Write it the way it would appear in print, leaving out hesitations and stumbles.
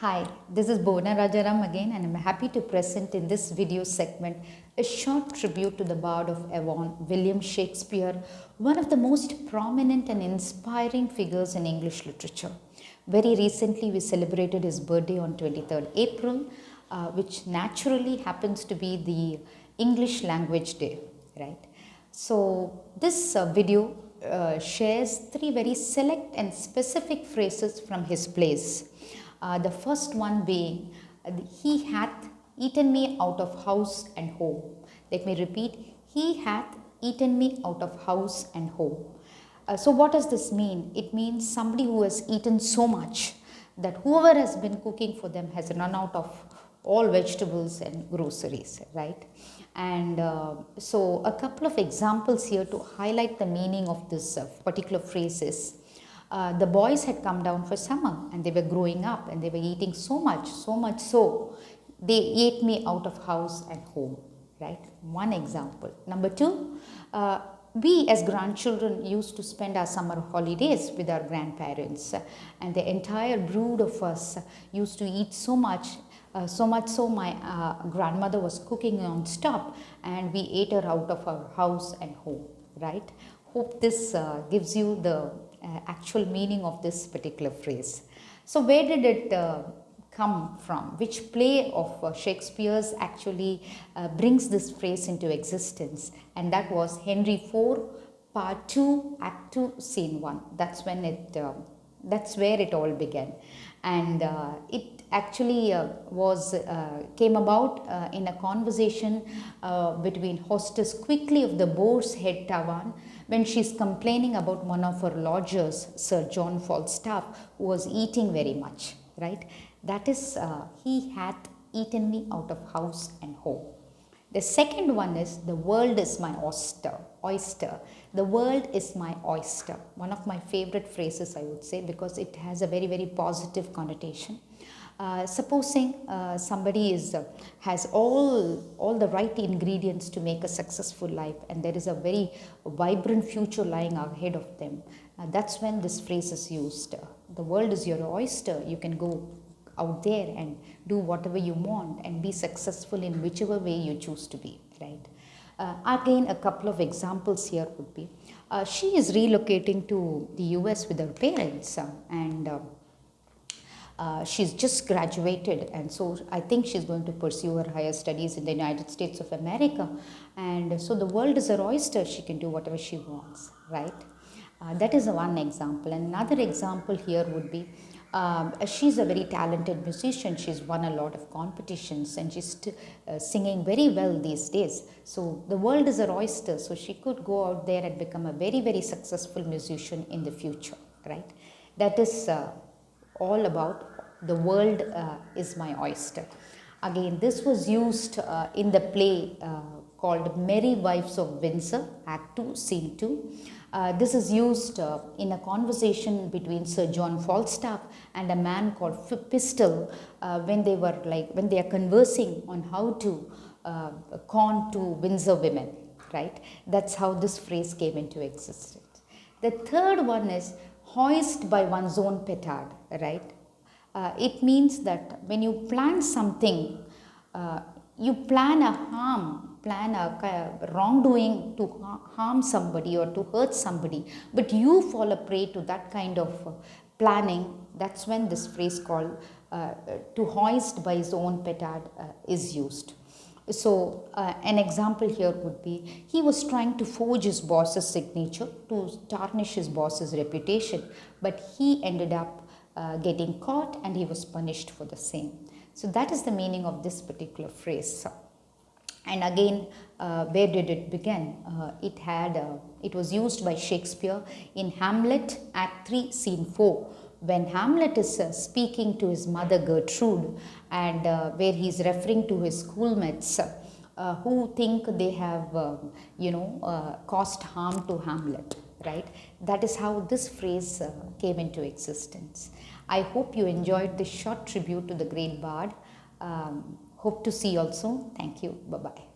Hi, this is Bhuvana Rajaram again, and I'm happy to present in this video segment a short tribute to the Bard of Avon, William Shakespeare, one of the most prominent and inspiring figures in English literature. Very recently we celebrated his birthday on 23rd April, which naturally happens to be the English language day, right? So this video shares three very select and specific phrases from his plays. The first one being, he hath eaten me out of house and home. Let me repeat, he hath eaten me out of house and home. So what does this mean? It means somebody who has eaten so much that whoever has been cooking for them has run out of all vegetables and groceries, right? And so a couple of examples here to highlight the meaning of this particular phrase is, the boys had come down for summer and they were growing up and they were eating so much so they ate me out of house and home, right? One example. Number two, we as grandchildren used to spend our summer holidays with our grandparents, and the entire brood of us used to eat so much so my grandmother was cooking non-stop and we ate her out of our house and home, right? Hope this gives you the actual meaning of this particular phrase. So where did it come from? Which play of Shakespeare's actually brings this phrase into existence? And that was Henry IV, Part 2, Act 2, Scene 1. That's when that's where it all began. And it actually came about in a conversation between Hostess Quickly of the Boars head Tavern, when she's complaining about one of her lodgers, Sir John Falstaff, who was eating very much, right? That is, he hath eaten me out of house and home. The second one is, the world is my oyster. The world is my oyster. One of my favorite phrases, I would say, because it has a very, very positive connotation. Supposing somebody has all the right ingredients to make a successful life, and there is a very vibrant future lying ahead of them. That's when this phrase is used. The world is your oyster. You can go out there and do whatever you want and be successful in whichever way you choose to be, right? Again, a couple of examples here would be, she is relocating to the US with her parents, and she's just graduated, and so I think she's going to pursue her higher studies in the United States of America, and so the world is her oyster. She can do whatever she wants, right? That is one example. Another example here would be, she's a very talented musician. She's won a lot of competitions and she's singing very well these days. So the world is her oyster, so she could go out there and become a very, very successful musician in the future, right? That is all about the world is my oyster. Again, this was used in the play called Merry Wives of Windsor, Act 2, Scene 2. This is used in a conversation between Sir John Falstaff and a man called Pistol, when they are conversing on how to con to Windsor women, right? That's how this phrase came into existence. The third one is hoist by one's own petard, right? It means that when you plan something, you plan a wrongdoing to harm somebody or to hurt somebody, but you fall a prey to that kind of planning. That's when this phrase called to hoist by his own petard is used. So an example here would be, he was trying to forge his boss's signature to tarnish his boss's reputation, but he ended up getting caught and he was punished for the same. So that is the meaning of this particular phrase. And again, where did it begin? It was used by Shakespeare in Hamlet, Act 3, Scene 4, when Hamlet is speaking to his mother Gertrude, and where he is referring to his schoolmates who think they have caused harm to Hamlet, right? That is how this phrase came into existence. I hope you enjoyed this short tribute to the great bard. Hope to see you also. Thank you. Bye-bye.